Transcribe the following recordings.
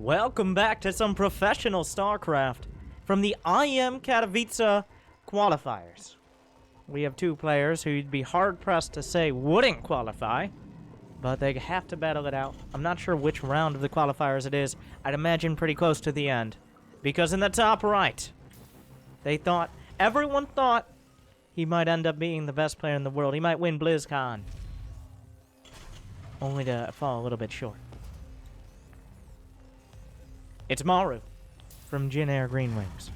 Welcome back to some professional Starcraft from the IEM Katowice Qualifiers. We have two players who you'd be hard-pressed to say wouldn't qualify, but they have to battle it out. I'm not sure which round of the qualifiers it is. I'd imagine pretty close to the end, because in the top right, everyone thought he might end up being the best player in the world. He might win BlizzCon, only to fall a little bit short. It's Maru from Jin Air Green Wings.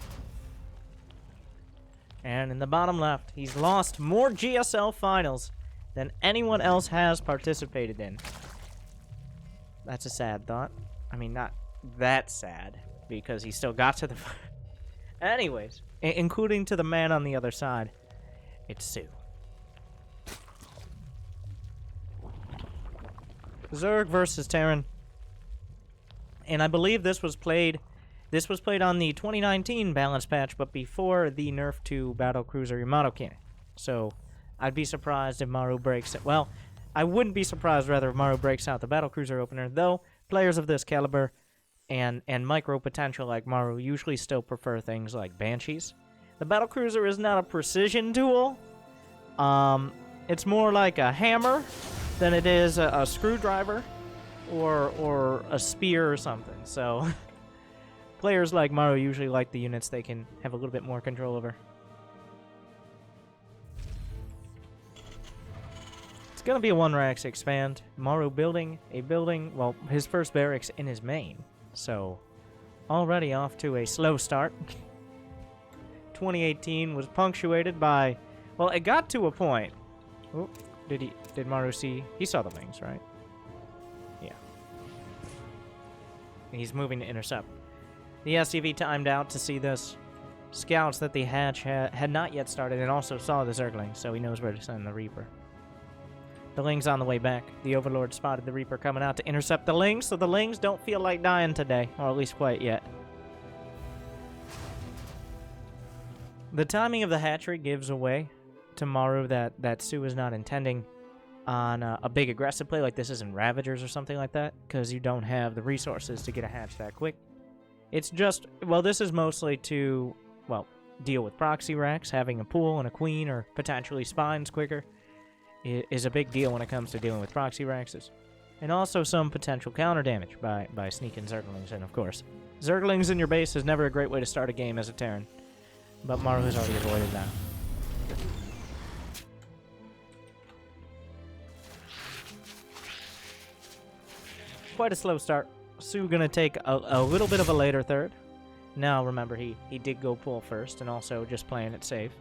And in the bottom left, he's lost more GSL finals than anyone else has participated in. That's a sad thought. I mean, not that sad, because he still got to the... Anyways, including to the man on the other side, it's soO. Zerg versus Terran. And I believe this was played on the 2019 balance patch, but before the nerf to Battlecruiser Yamato cannon. So I'd be surprised if Maru breaks it. Well, I wouldn't be surprised rather if Maru breaks out the Battlecruiser opener, though players of this caliber and micro potential like Maru usually still prefer things like Banshees. The Battlecruiser is not a precision tool. It's more like a hammer than it is a screwdriver. Or a spear or something. So players like Maru usually like the units they can have a little bit more control over. It's gonna be a 1-rax expand. Maru building a building, well, his first barracks in his main. So already off to a slow start. 2018 was punctuated by, well, it got to a point. Oh, did Maru see? He saw the wings, right? He's moving to intercept. The SCV timed out to see this. Scouts that the hatch had not yet started and also saw the Zerglings, so he knows where to send the Reaper. The Ling's on the way back. The Overlord spotted the Reaper coming out to intercept the Lings, so the Lings don't feel like dying today, or at least quite yet. The timing of the hatchery gives away to Maru that soO is not intending on a big aggressive play like this is in Ravagers or something like that, because you don't have the resources to get a hatch that quick. It's just, well, this is mostly to, well, deal with proxy racks. Having a pool and a queen or potentially spines quicker is a big deal when it comes to dealing with proxy racks. And also some potential counter damage by sneaking Zerglings in, of course. Zerglings in your base is never a great way to start a game as a Terran, but Maru has already avoided that. Quite a slow start. soO gonna take a little bit of a later third. Now, remember, he did go pull first, and also just playing it safe.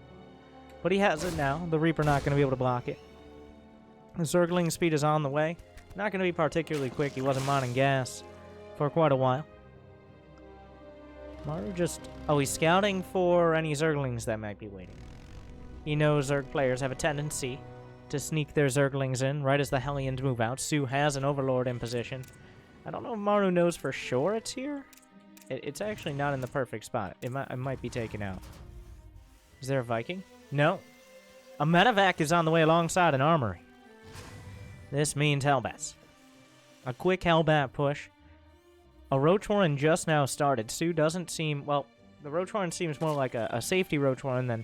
But he has it now. The Reaper not gonna be able to block it. The Zergling speed is on the way. Not gonna be particularly quick. He wasn't mining gas for quite a while. Maru just... Oh, he's scouting for any Zerglings that might be waiting. He knows Zerg players have a tendency to sneak their Zerglings in right as the Hellions move out. soO has an Overlord in position. I don't know if Maru knows for sure it's here. It's actually not in the perfect spot. It might be taken out. Is there a Viking? No. A medevac is on the way alongside an armory. This means Hellbats. A quick Hellbat push. A Roach Warren just now started. soO doesn't seem... Well, the Roach Warren seems more like a safety Roach Warren than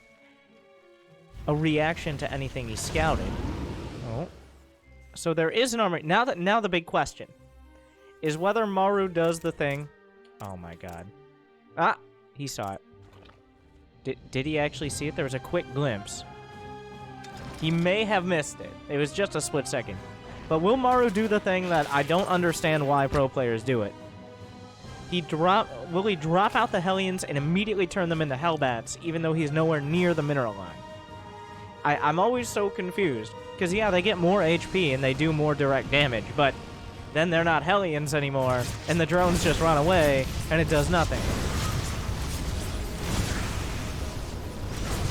a reaction to anything he scouted. Oh. So there is an armory. Now the big question is whether Maru does the thing. Oh my god. Ah! He saw it. Did he actually see it? There was a quick glimpse. He may have missed it. It was just a split second. But will Maru do the thing that I don't understand why pro players do it? Will he drop out the Hellions and immediately turn them into Hellbats, even though he's nowhere near the mineral line? I'm always so confused. Because, yeah, they get more HP and they do more direct damage, but then they're not Hellions anymore, and the drones just run away, and it does nothing.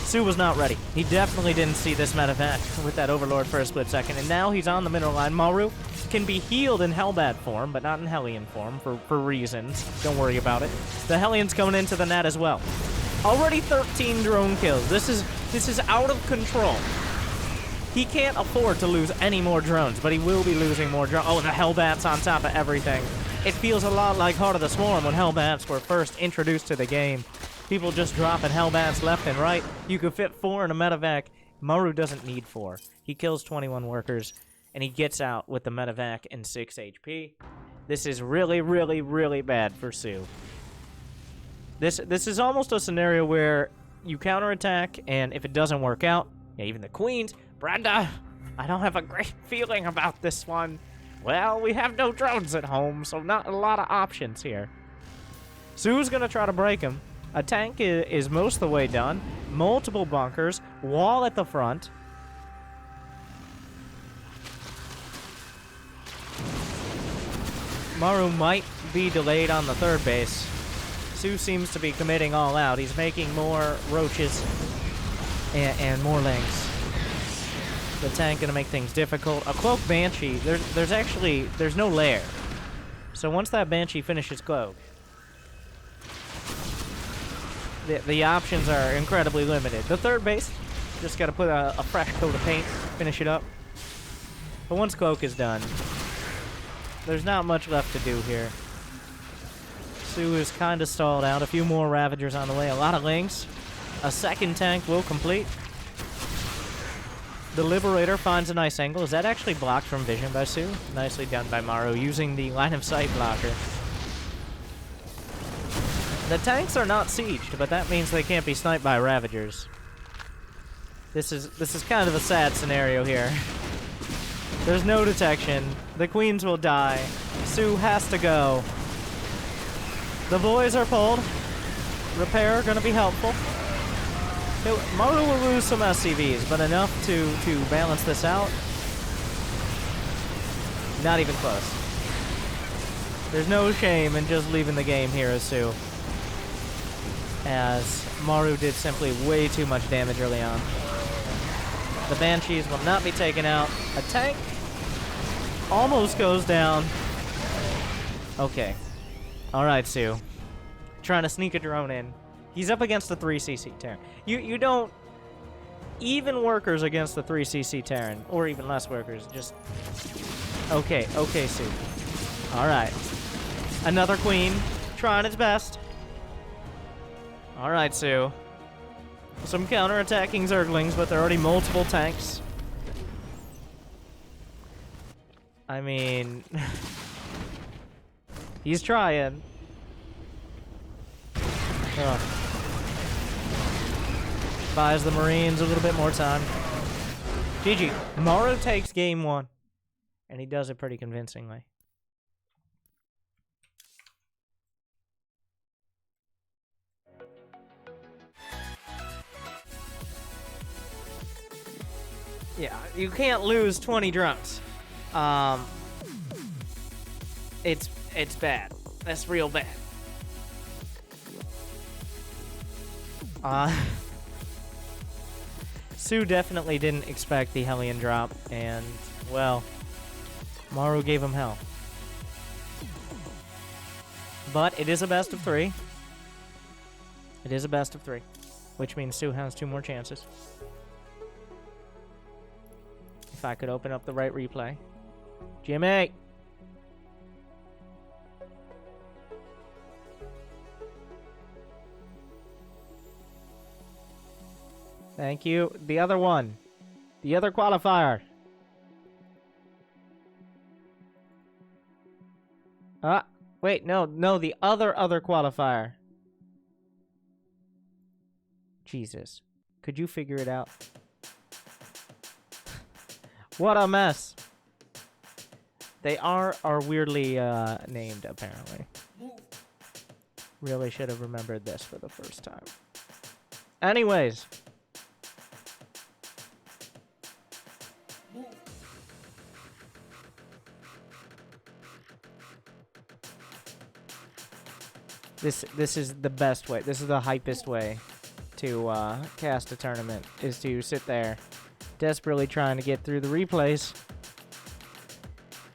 soO was not ready. He definitely didn't see this medevac with that Overlord for a split second, and now he's on the mineral line. Maru can be healed in Hellbat form, but not in Hellion form for reasons. Don't worry about it. The Hellion's coming into the net as well. Already 13 drone kills. This is out of control. He can't afford to lose any more drones, but he will be losing more drones. Oh, the Hellbats on top of everything. It feels a lot like Heart of the Swarm when Hellbats were first introduced to the game. People just dropping Hellbats left and right. You could fit 4 in a medevac. Maru doesn't need 4. He kills 21 workers, and he gets out with the medevac and 6 HP. This is really, really, really bad for soO. This is almost a scenario where you counterattack, and if it doesn't work out, yeah, even the queens, Brenda, I don't have a great feeling about this one. Well, we have no drones at home, so not a lot of options here. soO's gonna try to break him. A tank is most of the way done. Multiple bunkers. Wall at the front. Maru might be delayed on the third base. soO seems to be committing all out. He's making more roaches and more lings. The tank gonna make things difficult. A cloak Banshee. There's no lair. So once that Banshee finishes cloak, the options are incredibly limited. The third base, just got to put a fresh coat of paint, finish it up. But once cloak is done, there's not much left to do here. soO is kind of stalled out. A few more Ravagers on the way. A lot of lings. A second tank will complete. The Liberator finds a nice angle. Is that actually blocked from vision by soO? Nicely done by Maru, using the line of sight blocker. The tanks are not sieged, but that means they can't be sniped by Ravagers. This is kind of a sad scenario here. There's no detection. The queens will die. soO has to go. The boys are pulled. Repair gonna be helpful. Maru will lose some SCVs, but enough to balance this out. Not even close. There's no shame in just leaving the game here as soO, as Maru did simply way too much damage early on. The Banshees will not be taken out. A tank almost goes down. Okay. Alright, soO. Trying to sneak a drone in. He's up against the 3cc Terran. You don't... Even workers against the 3cc Terran, or even less workers, just... Okay, soO. Alright. Another queen, trying its best. Alright, soO. Some counter-attacking Zerglings, but there are already multiple tanks. I mean... he's trying. Ugh. Buys the Marines a little bit more time. GG. Maru takes game 1. And he does it pretty convincingly. Yeah, you can't lose 20 drones. It's bad. That's real bad. soO definitely didn't expect the Hellion drop, and, well, Maru gave him hell. But it is a best of 3. It is a best of 3, which means soO has 2 more chances. If I could open up the right replay. Jimmy! Thank you. The other one. The other qualifier. Wait, no, the other qualifier. Jesus. Could you figure it out? What a mess. They are weirdly named, apparently. Really should have remembered this for the first time. Anyways. This is the best way. This is the hypest way to cast a tournament, is to sit there desperately trying to get through the replays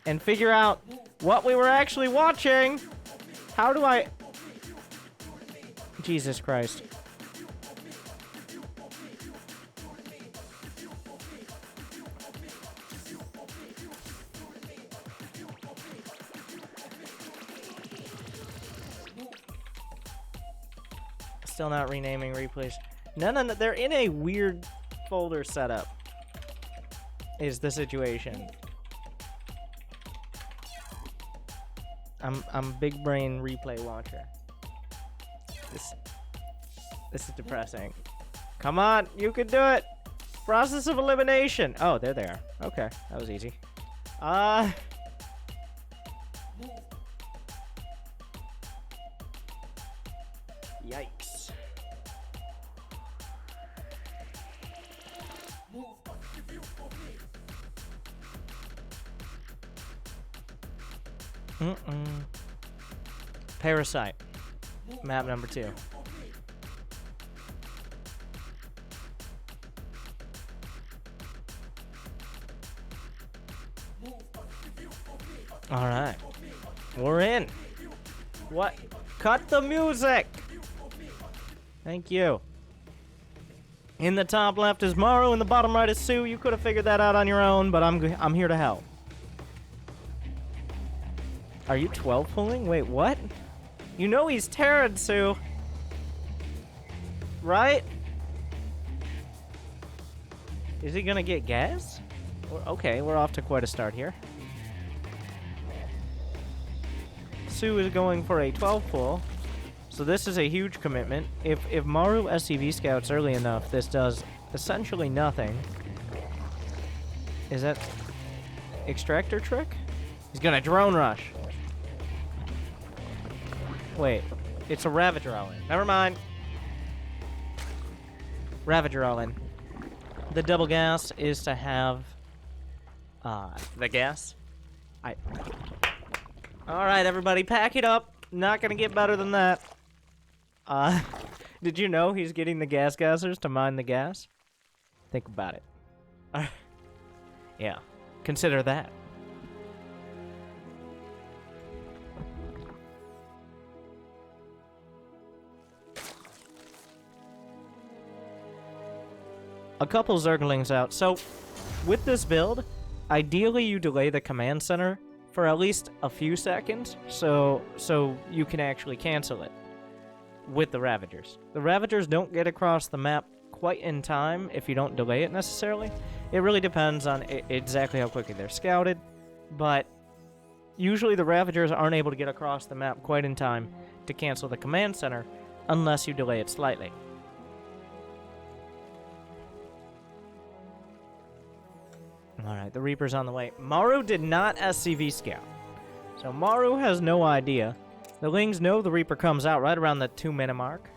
and figure out what we were actually watching. How do I... Jesus Christ. Still not renaming replays. No, they're in a weird folder setup. Is the situation. I'm big brain replay watcher. This is depressing. Come on, you can do it. Process of elimination. Oh, there they are. Okay, that was easy. Yikes. Parasite. Map number 2. All right. We're in. What? Cut the music. Thank you. In the top left is Maru, in the bottom right is soO. You could have figured that out on your own, but I'm here to help. Are you 12 pulling? Wait, what? You know he's Terran, soO. Right? Is he gonna get gas? Okay, we're off to quite a start here. soO is going for a 12 pull. So this is a huge commitment. If Maru SCV scouts early enough, this does essentially nothing. Is that extractor trick? He's gonna drone rush. Wait, it's a Ravager all in. Never mind. Ravager all in. The double gas is to have the gas. Alright, everybody, pack it up. Not gonna get better than that. Did you know he's getting the gas gassers to mine the gas? Think about it. Yeah, consider that. A couple Zerglings out. So, with this build, ideally you delay the command center for at least a few seconds, so you can actually cancel it with the Ravagers. The Ravagers don't get across the map quite in time if you don't delay it necessarily. It really depends on exactly how quickly they're scouted, but usually the Ravagers aren't able to get across the map quite in time to cancel the command center unless you delay it slightly. Alright, the Reaper's on the way. Maru did not SCV scout, so Maru has no idea. The Lings know the Reaper comes out right around the 2-minute mark.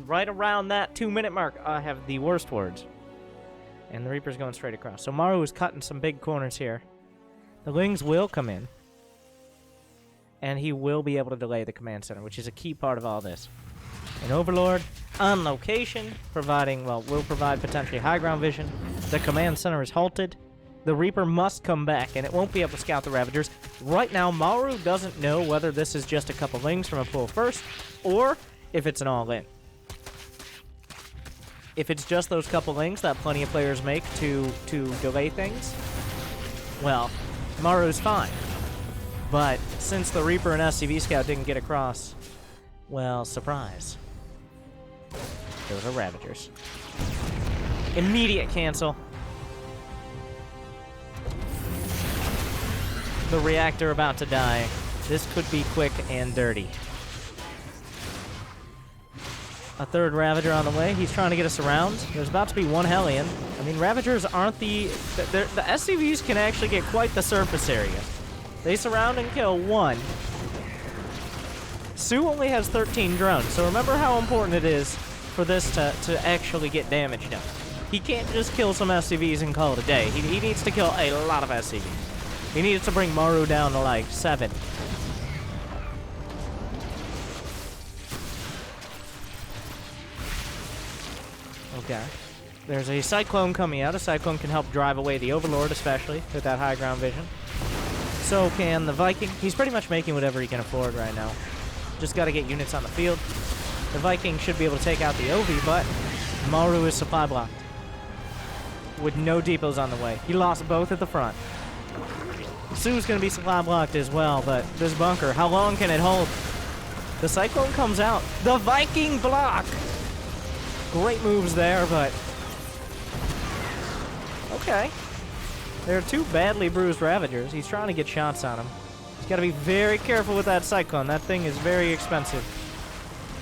Right around that 2-minute mark, I have the worst words. And the Reaper's going straight across. So Maru is cutting some big corners here. The Lings will come in. And he will be able to delay the command center, which is a key part of all this. An Overlord on location, providing, well, will provide potentially high ground vision. The command center is halted. The Reaper must come back, and it won't be able to scout the Ravagers. Right now, Maru doesn't know whether this is just a couple Lings from a pull first, or if it's an all-in. If it's just those couple Lings that plenty of players make to delay things, well, Maru's fine. But since the Reaper and SCV Scout didn't get across, well, surprise. Those are Ravagers. Immediate cancel. The reactor about to die. This could be quick and dirty. A third Ravager on the way. He's trying to get us around. There's about to be one Hellion. I mean, Ravagers aren't the SCVs can actually get quite the surface area. They surround and kill one. soO only has 13 drones, so remember how important it is for this to actually get damage done. He can't just kill some SCVs and call it a day. He needs to kill a lot of SCVs. He needs to bring Maru down to like 7. Okay. There's a Cyclone coming out. A Cyclone can help drive away the Overlord, especially with that high ground vision. So can the Viking. He's pretty much making whatever he can afford right now. Just got to get units on the field. The Viking should be able to take out the Ovi, but Maru is supply blocked. With no depots on the way. He lost both at the front. soO's going to be supply blocked as well, but this bunker, how long can it hold? The Cyclone comes out. The Viking block! Great moves there, but... Okay. There are two badly bruised Ravagers. He's trying to get shots on him. He's got to be very careful with that Cyclone. That thing is very expensive.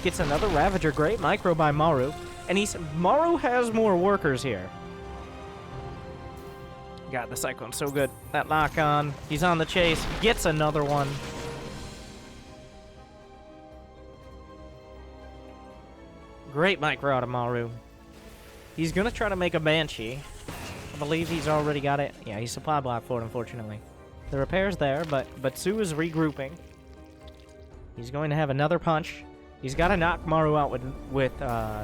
Gets another Ravager. Great micro by Maru. And Maru has more workers here. God, the Cyclone's so good. That lock on. He's on the chase. Gets another one. Great micro out of Maru. He's going to try to make a Banshee. I believe he's already got it. Yeah, he's supply block for it, unfortunately. The repair's there, but soO is regrouping. He's going to have another punch. He's got to knock Maru out with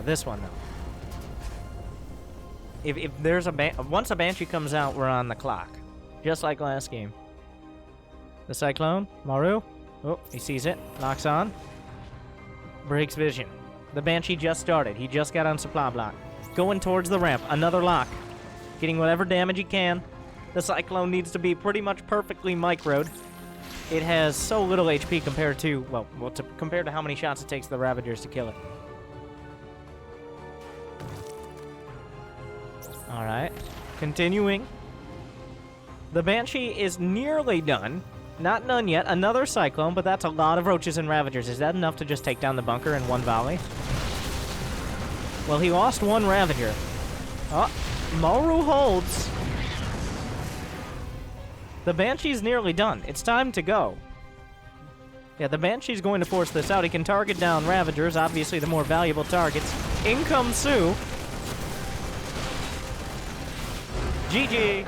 this one, though. If there's once a Banshee comes out, we're on the clock. Just like last game. The Cyclone, Maru. Oh, he sees it. Locks on. Breaks vision. The Banshee just started. He just got on supply block. Going towards the ramp. Another lock. Getting whatever damage he can. The Cyclone needs to be pretty much perfectly microed. It has so little HP compared to, compared to how many shots it takes the Ravagers to kill it. Alright. Continuing. The Banshee is nearly done. Not done yet. Another Cyclone, but that's a lot of Roaches and Ravagers. Is that enough to just take down the bunker in one volley? Well, he lost one Ravager. Oh, Maru holds. The Banshee's nearly done. It's time to go. Yeah, the Banshee's going to force this out. He can target down Ravagers, obviously the more valuable targets. In comes soO. GG.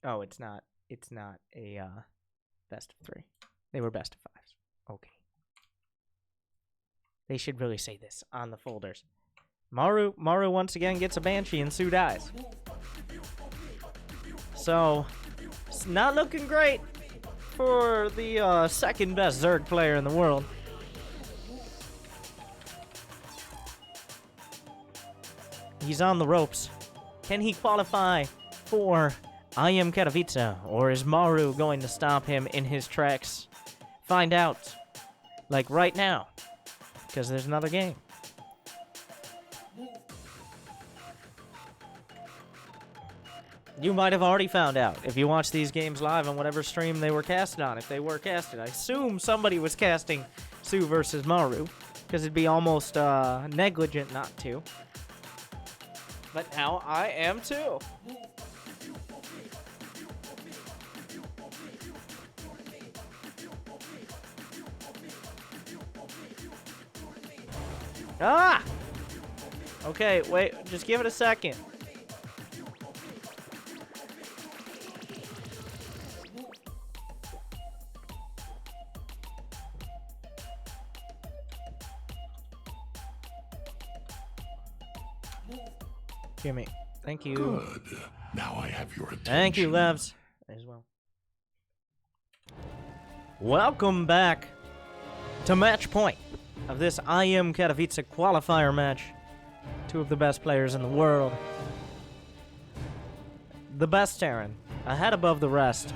Oh, it's not a best of 3. They were best of 5s. Okay. They should really say this on the folders. Maru once again gets a Banshee and soO dies. So, it's not looking great for the second best Zerg player in the world. He's on the ropes. Can he qualify for IEM Katowice, or is Maru going to stop him in his tracks? Find out, like right now, because there's another game. You might have already found out if you watch these games live on whatever stream they were casted on, if they were casted. I assume somebody was casting soO versus Maru, because it'd be almost negligent not to. But now I am too. Ah! Okay, wait, just give it a second. Jimmy, thank you. Good. Now I have your attention. Thank you, Levs, as well. Welcome back to match point of this IEM Katowice qualifier match. Two of the best players in the world. The best Terran, a head above the rest.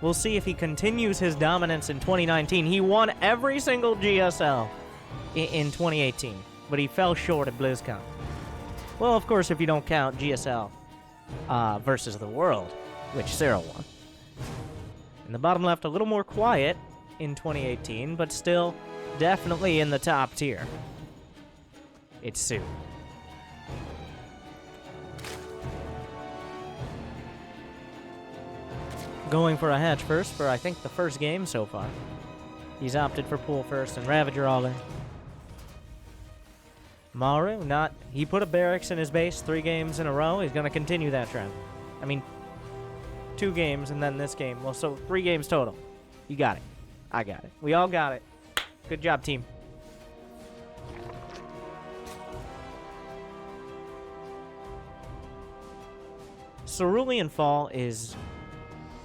We'll see if he continues his dominance in 2019. He won every single GSL in 2018, but he fell short at BlizzCon. Well, of course, if you don't count GSL versus the world, which Sarah won. In the bottom left, a little more quiet in 2018, but still definitely in the top tier. It's soO. Going for a hatch first for, I think, the first game so far. He's opted for pool first and Ravager all in. Maru, he put a barracks in his base 3 games in a row. He's going to continue that trend. I mean, 2 games and then this game. Well, so 3 games total. You got it. I got it. We all got it. Good job, team. Cerulean Fall is...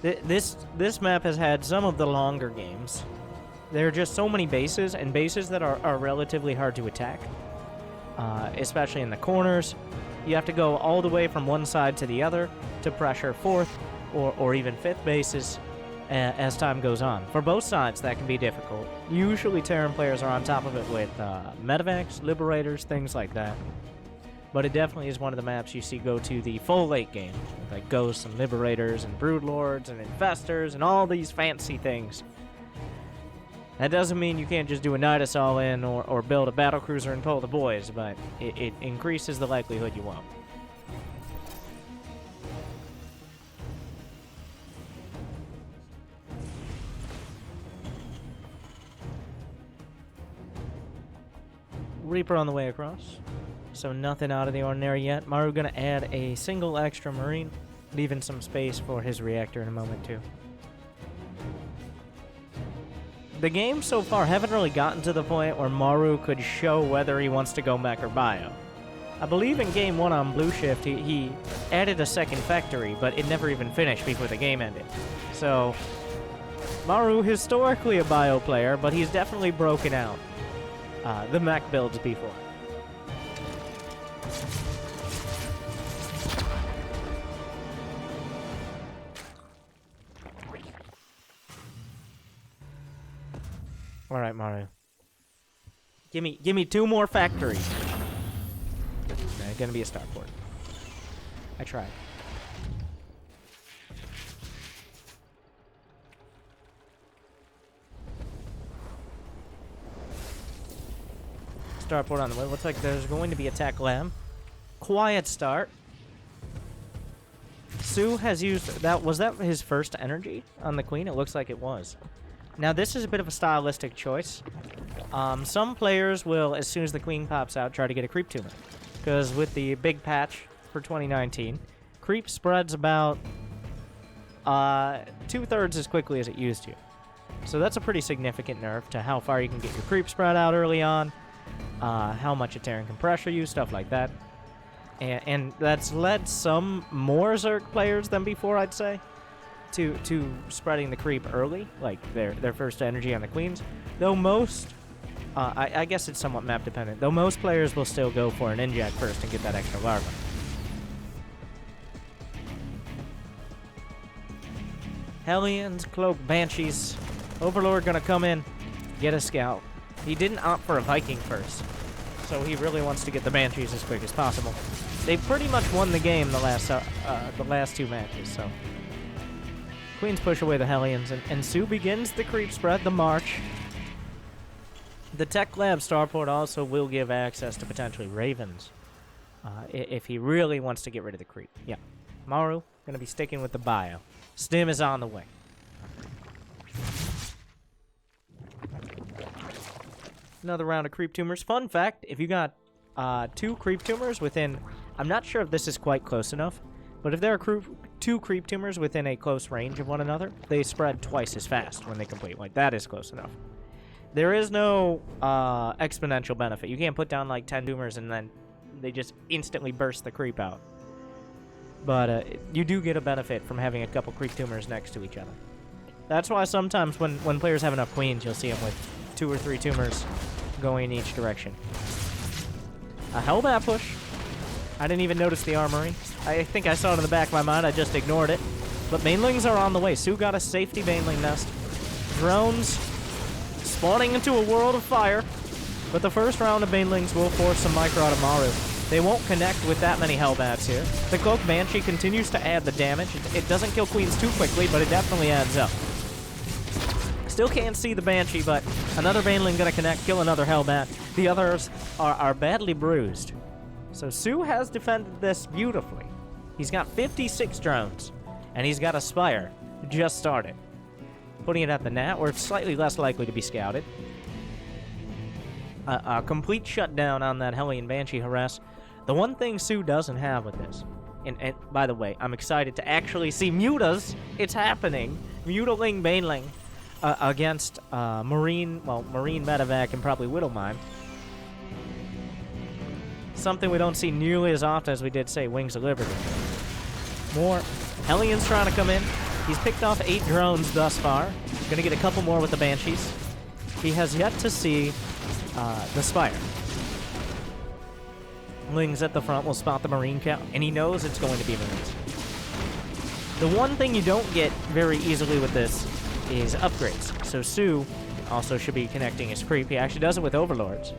This map has had some of the longer games. There are just so many bases, and bases that are relatively hard to attack. Especially in the corners. You have to go all the way from one side to the other to pressure 4th or even 5th bases. as time goes on. For both sides, that can be difficult. Usually Terran players are on top of it with medevacs, liberators, things like that. But it definitely is one of the maps you see go to the full late game, with like ghosts and liberators and broodlords and infestors and all these fancy things. That doesn't mean you can't just do a Nidus all-in or build a battlecruiser and pull the boys, but it increases the likelihood you won't. Reaper on the way across. So nothing out of the ordinary yet. Maru gonna add a single extra Marine, leaving some space for his reactor in a moment too. The games so far haven't really gotten to the point where Maru could show whether he wants to go mech or bio. I believe in game 1 on Blue Shift he added a second factory, but it never even finished before the game ended. So Maru, historically a bio player, but he's definitely broken out the mech builds before. All right, Maru. Give me 2 more factories. It's gonna be a starport. I tried. Starport on the way. Looks like there's going to be attack lab. Quiet start. soO has used that. Was that his first energy on the queen? It looks like it was. Now, this is a bit of a stylistic choice. Some players will, as soon as the queen pops out, try to get a creep tumor. Because with the big patch for 2019, creep spreads about 2/3 as quickly as it used to. So that's a pretty significant nerf to how far you can get your creep spread out early on, how much a Terran can pressure you, stuff like that. And that's led some more Zerg players than before, I'd say, to spreading the creep early, like their first energy on the queens. Though most, I guess it's somewhat map dependent, though most players will still go for an inject first and get that extra larva. Hellions, Cloak, Banshees. Overlord gonna come in, get a scout. He didn't opt for a Viking first, so he really wants to get the Banshees as quick as possible. They've pretty much won the game the last 2 matches, so. Queens push away the Hellions, and soO begins the creep spread, the march. The Tech Lab starport also will give access to potentially Ravens, if he really wants to get rid of the creep. Yeah, Maru gonna be sticking with the bio. Stim is on the way. Another round of creep tumors. Fun fact, if you got 2 creep tumors within, I'm not sure if this is quite close enough, but if there are 2 creep tumors within a close range of one another, they spread twice as fast when they complete. Like, that is close enough. There is no exponential benefit. You can't put down like 10 tumors and then they just instantly burst the creep out. But you do get a benefit from having a couple creep tumors next to each other. That's why sometimes when players have enough queens, you'll see them with 2 or 3 tumors going in each direction. A Hellbat push. I didn't even notice the armory. I think I saw it in the back of my mind. I just ignored it. But banelings are on the way. soO got a safety baneling nest. Drones spawning into a world of fire. But the first round of banelings will force some micro out of Maru. They won't connect with that many Hellbats here. The Cloak Banshee continues to add the damage. It doesn't kill queens too quickly, but it definitely adds up. Still can't see the Banshee, but another baneling gonna connect, kill another Hellbat. The others are badly bruised. So soO has defended this beautifully. He's got 56 drones, and he's got a Spire just started. Putting it at the net, where it's slightly less likely to be scouted. A complete shutdown on that Hellion Banshee harass. The one thing soO doesn't have with this, and by the way, I'm excited to actually see mutas. It's happening. Mutaling Baneling against Marine Medevac and probably Widowmine. Something we don't see nearly as often as we did, say, Wings of Liberty. More Hellions trying to come in. He's picked off 8 drones thus far. Gonna get a couple more with the Banshees. He has yet to see the Spire. Lings at the front will spot the Marine count, and he knows it's going to be Marines. The one thing you don't get very easily with this is upgrades. So soO also should be connecting his creep. He actually does it with Overlords.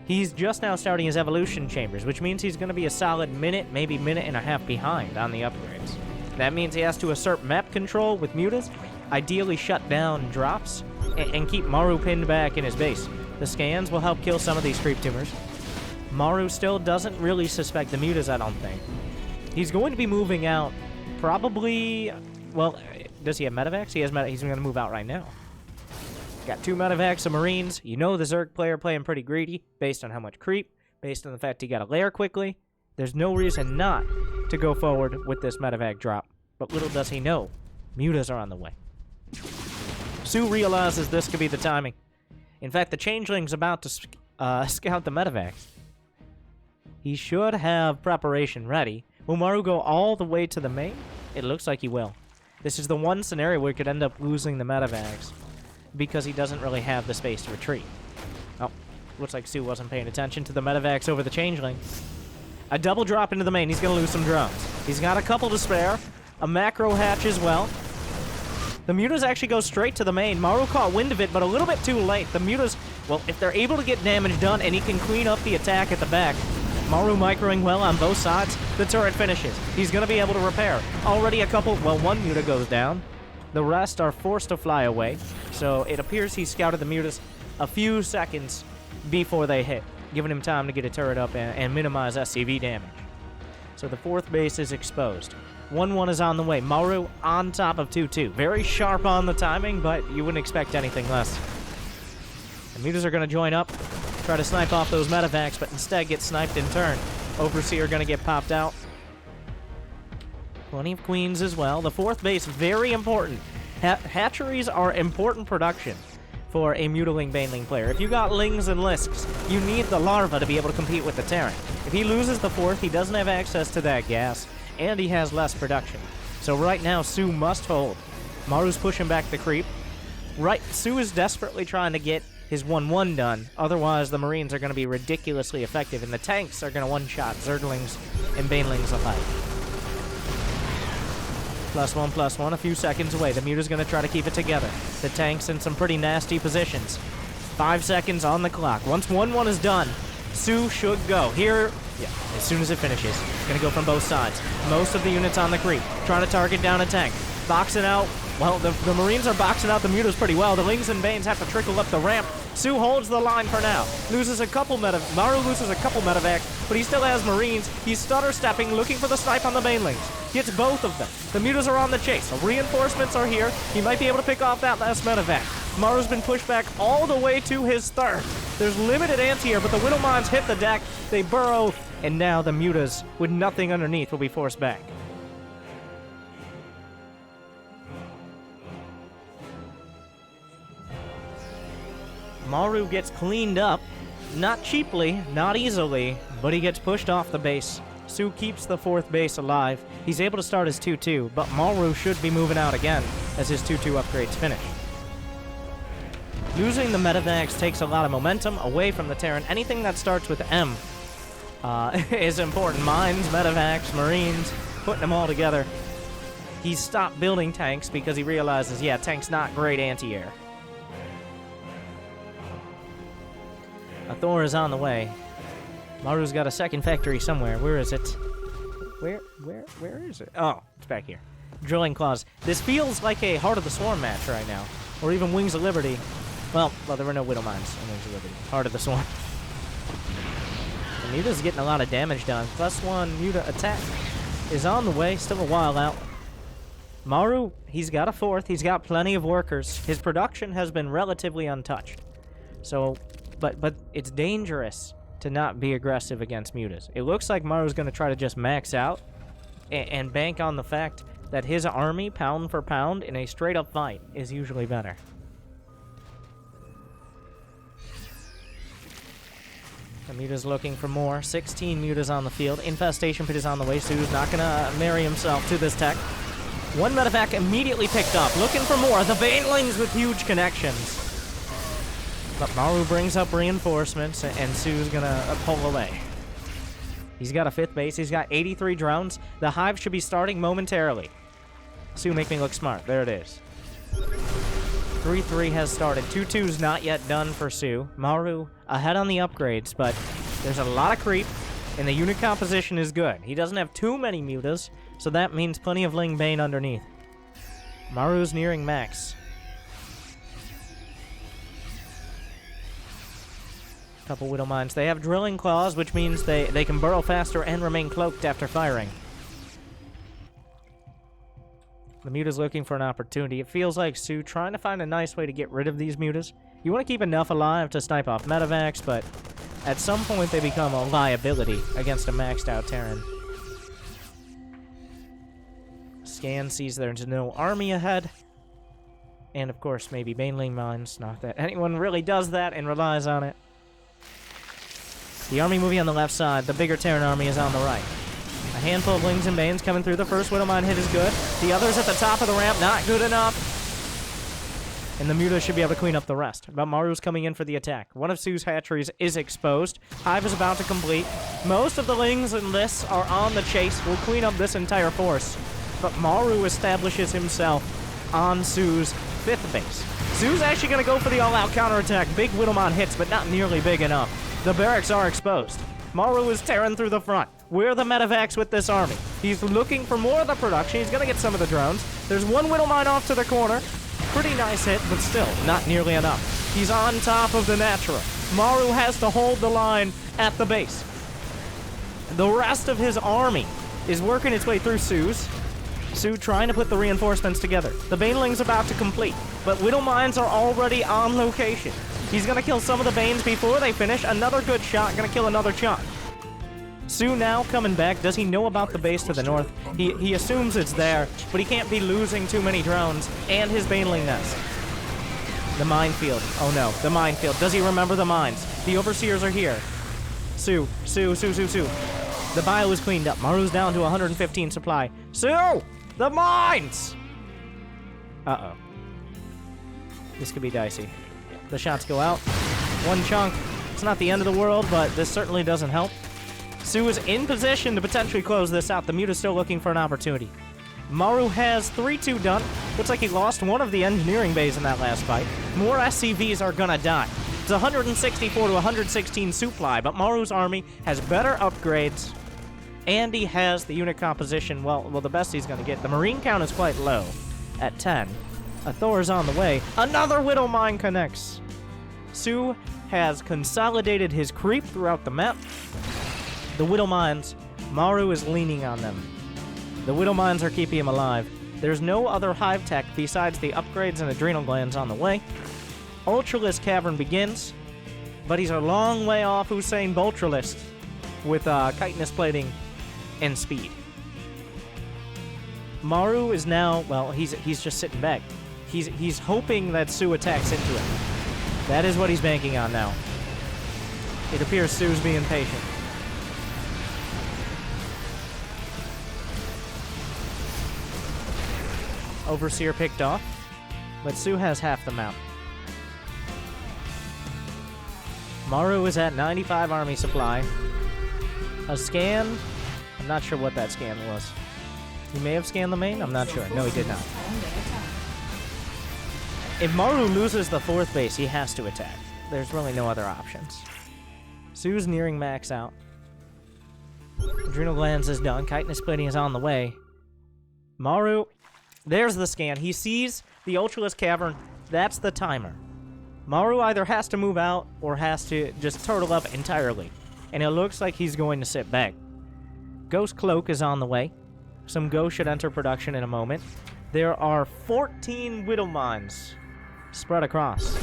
He's just now starting his evolution chambers, which means he's going to be a solid minute, maybe minute and a half behind on the upgrades. That means he has to assert map control with mutas, ideally shut down drops, and keep Maru pinned back in his base. The scans will help kill some of these creep tumors. Maru still doesn't really suspect the mutas, I don't think. He's going to be moving out probably... Well, does he have medevacs? He has he's going to move out right now. Got 2 medevacs of Marines. You know the Zerg player playing pretty greedy, based on how much creep, based on the fact he got a lair quickly. There's no reason not to go forward with this medevac drop. But little does he know, mutas are on the way. soO realizes this could be the timing. In fact, the Changeling's about to scout the medevacs. He should have preparation ready. Will Maru go all the way to the main? It looks like he will. This is the one scenario where he could end up losing the medevacs because he doesn't really have the space to retreat. Oh, looks like soO wasn't paying attention to the medevacs over the Changeling. A double drop into the main. He's going to lose some drones. He's got a couple to spare. A macro hatch as well. The mutas actually go straight to the main. Maru caught wind of it, but a little bit too late. The mutas, well, if they're able to get damage done and he can clean up the attack at the back, Maru microing well on both sides, the turret finishes. He's going to be able to repair. Already a couple, well, one muta goes down. The rest are forced to fly away. So it appears he scouted the mutas a few seconds before they hit, giving him time to get a turret up and minimize SCV damage. So the 4th base is exposed. 1-1 is on the way. Maru on top of 2-2. Very sharp on the timing, but you wouldn't expect anything less. The mutas are going to join up, try to snipe off those medevacs, but instead get sniped in turn. Overseer going to get popped out. Plenty of queens as well. The 4th base, very important. Hatcheries are important production for a mutaling baneling player. If you got lings and lisks, you need the larva to be able to compete with the Terran. If he loses the 4th, he doesn't have access to that gas, and he has less production. So right now, soO must hold. Maru's pushing back the creep. Right, soO is desperately trying to get his 1-1 done. Otherwise, the Marines are going to be ridiculously effective, and the tanks are going to one-shot Zerglings and banelings alike. +1/+1, a few seconds away. The muta's going to try to keep it together. The tank's in some pretty nasty positions. 5 seconds on the clock. Once 1-1 is done, soO should go. Here, yeah, as soon as it finishes. Going to go from both sides. Most of the units on the creep. Trying to target down a tank. Boxing out. Well, the Marines are boxing out the mutas pretty well. The Lings and Banes have to trickle up the ramp. soO holds the line for now. Loses a couple Maru loses a couple medevac, but he still has Marines. He's stutter-stepping, looking for the snipe on the Banelings. Gets both of them. The mutas are on the chase. Reinforcements are here. He might be able to pick off that last medevac. Maru's been pushed back all the way to his 3rd. There's limited anti-air, but the Widowmines hit the deck. They burrow, and now the mutas, with nothing underneath, will be forced back. Maru gets cleaned up, not cheaply, not easily, but he gets pushed off the base. soO keeps the 4th base alive. He's able to start his 2-2, but Maru should be moving out again as his 2-2 upgrades finish. Losing the medevacs takes a lot of momentum away from the Terran. Anything that starts with M is important. Mines, medevacs, Marines, putting them all together. He stopped building tanks because he realizes, yeah, tanks not great anti-air. A Thor is on the way. Maru's got a second factory somewhere. Where is it? Where is it? Oh, it's back here. Drilling Claws. This feels like a Heart of the Swarm match right now. Or even Wings of Liberty. Well, there were no Widowmines in Wings of Liberty. Heart of the Swarm. The Muta's getting a lot of damage done. +1 Muta attack is on the way. Still a while out. Maru, he's got a 4th. He's got plenty of workers. His production has been relatively untouched. So... But it's dangerous to not be aggressive against mutas. It looks like Maru's going to try to just max out and bank on the fact that his army, pound for pound, in a straight-up fight, is usually better. The muta's looking for more. 16 mutas on the field. Infestation Pit is on the way. soO's not going to marry himself to this tech. 1 medevac immediately picked up. Looking for more. The Banelings with huge connections. But Maru brings up reinforcements, and soO's gonna pull away. He's got a 5th base. He's got 83 drones. The hive should be starting momentarily. soO, make me look smart. There it is. 3-3 has started. 2-2's not yet done for soO. Maru ahead on the upgrades, but there's a lot of creep, and the unit composition is good. He doesn't have too many mutas, so that means plenty of Ling Bane underneath. Maru's nearing max. Couple Widow Mines. They have Drilling Claws, which means they can burrow faster and remain cloaked after firing. The Muta's looking for an opportunity. It feels like soO trying to find a nice way to get rid of these Mutas. You want to keep enough alive to snipe off Medivacs, but at some point they become a liability against a maxed out Terran. Scan sees there's no army ahead. And of course, maybe Baneling Mines. Not that anyone really does that and relies on it. The army moving on the left side. The bigger Terran army is on the right. A handful of Lings and Banes coming through. The first Widowmine hit is good. The others at the top of the ramp, not good enough. And the Muta should be able to clean up the rest. But Maru's coming in for the attack. One of soO's hatcheries is exposed. Hive is about to complete. Most of the Lings in this are on the chase. We'll clean up this entire force. But Maru establishes himself on soO's 5th base. soO's actually going to go for the all-out counterattack. Big Widowmine hits, but not nearly big enough. The barracks are exposed. Maru is tearing through the front. Where are the Medivacs with this army? He's looking for more of the production. He's going to get some of the drones. There's one Widowmine off to the corner. Pretty nice hit, but still not nearly enough. He's on top of the Natural. Maru has to hold the line at the base. The rest of his army is working its way through soO's. soO trying to put the reinforcements together. The Baneling's about to complete, but Widowmines are already on location. He's going to kill some of the Banes before they finish. Another good shot, going to kill another chunk. soO now coming back. Does he know about the base to the north? He assumes it's there, but he can't be losing too many drones and his Baneling nest. The minefield. Oh no, the minefield. Does he remember the mines? The Overseers are here. soO. The bio is cleaned up. Maru's down to 115 supply. soO! The mines! Uh-oh. This could be dicey. The shots go out. One chunk. It's not the end of the world, but this certainly doesn't help. soO is in position to potentially close this out. The Muta's still looking for an opportunity. Maru has 3-2 done. Looks like he lost one of the engineering bays in that last fight. More SCVs are gonna die. It's 164 to 116 supply, but Maru's army has better upgrades, and he has the unit composition, well, the best he's gonna get. The Marine count is quite low at 10. A Thor's on the way. Another Widowmine connects. soO has consolidated his creep throughout the map. The Widowmines, Maru is leaning on them. The Widowmines are keeping him alive. There's no other hive tech besides the upgrades and adrenal glands on the way. Ultralisk Cavern begins, but he's a long way off Usain Boltralist with chitinous plating and speed. Maru is now, well, he's just sitting back. He's hoping that soO attacks into it. That is what he's banking on now. It appears soO's being patient. Overseer picked off, but soO has half the mount. Maru is at 95 army supply. A scan? I'm not sure what that scan was. He may have scanned the main? I'm not sure. No, he did not. If Maru loses the 4th base, he has to attack. There's really no other options. soO's nearing max out. Adrenal glands is done. Chitinous plating is on the way. Maru, there's the scan. He sees the Ultralisk Cavern. That's the timer. Maru either has to move out or has to just turtle up entirely. And it looks like he's going to sit back. Ghost Cloak is on the way. Some Ghost should enter production in a moment. There are 14 Widowmines spread across.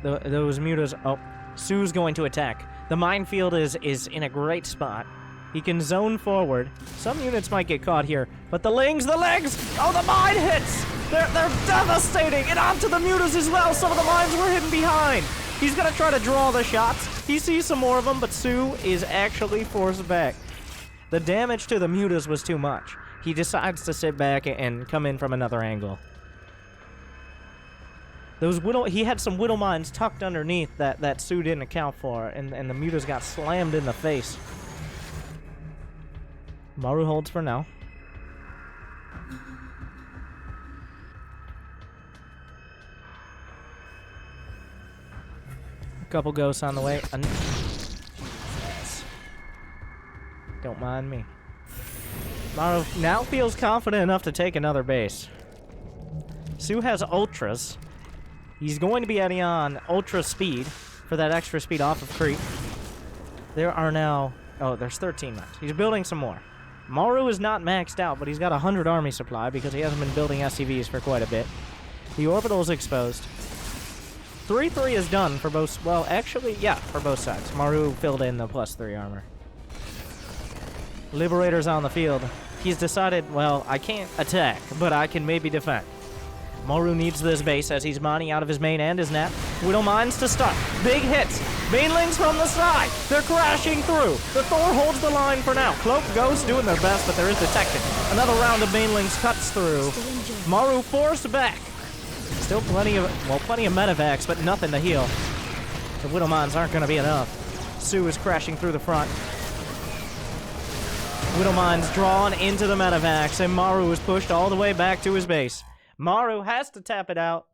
Those Mutas... Oh, soO's going to attack. The minefield is in a great spot. He can zone forward. Some units might get caught here, but the legs! Oh, the mine hits! They're devastating! And onto the Mutas as well! Some of the mines were hidden behind! He's gonna try to draw the shots. He sees some more of them, but soO is actually forced back. The damage to the Mutas was too much. He decides to sit back and come in from another angle. He had some Widowmines tucked underneath that soO didn't account for, and the Mutas got slammed in the face. Maru holds for now. A couple ghosts on the way. Don't mind me. Maru now feels confident enough to take another base. soO has ultras. He's going to be adding on ultra speed for that extra speed off of creep. There are now... Oh, there's 13 left. He's building some more. Maru is not maxed out, but he's got 100 army supply because he hasn't been building SCVs for quite a bit. The orbital is exposed. 3-3 is done for both... Well, actually, yeah, for both sides. Maru filled in the +3 armor. Liberator's on the field. He's decided, well, I can't attack, but I can maybe defend. Maru needs this base as he's mining out of his main and his net. Widow mines to start. Big hits. Banelings from the side. They're crashing through. The Thor holds the line for now. Cloak Ghost doing their best, but there is detection. Another round of Banelings cuts through. Maru forced back. Still plenty of medevacs, but nothing to heal. The Widow mines aren't going to be enough. soO is crashing through the front. Widow mines drawn into the medevacs, and Maru is pushed all the way back to his base. Maru has to tap it out.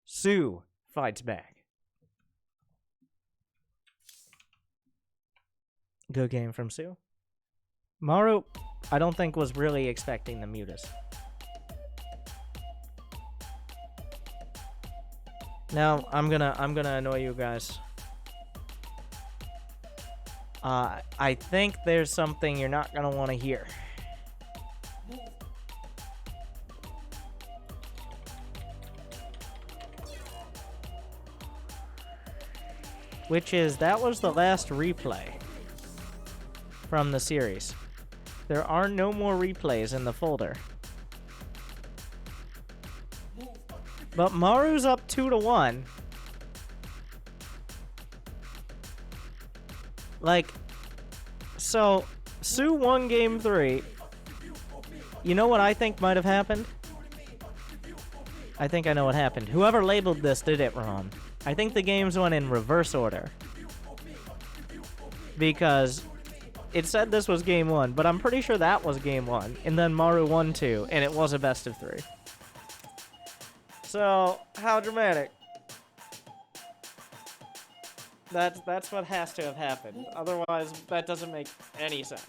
soO fights back. Good game from soO. Maru, I don't think was really expecting the mutas. Now, I'm gonna annoy you guys. I think there's something you're not gonna want to hear. Which is, that was the last replay from the series. There are no more replays in the folder. But Maru's up 2-1. Like, so, soO won game 3. You know what I think might have happened? I think I know what happened. Whoever labeled this did it wrong. I think the games went in reverse order. Because it said this was game 1, but I'm pretty sure that was game 1. And then Maru won 2, and it was a best of 3. So, how dramatic. That's what has to have happened. Otherwise, that doesn't make any sense.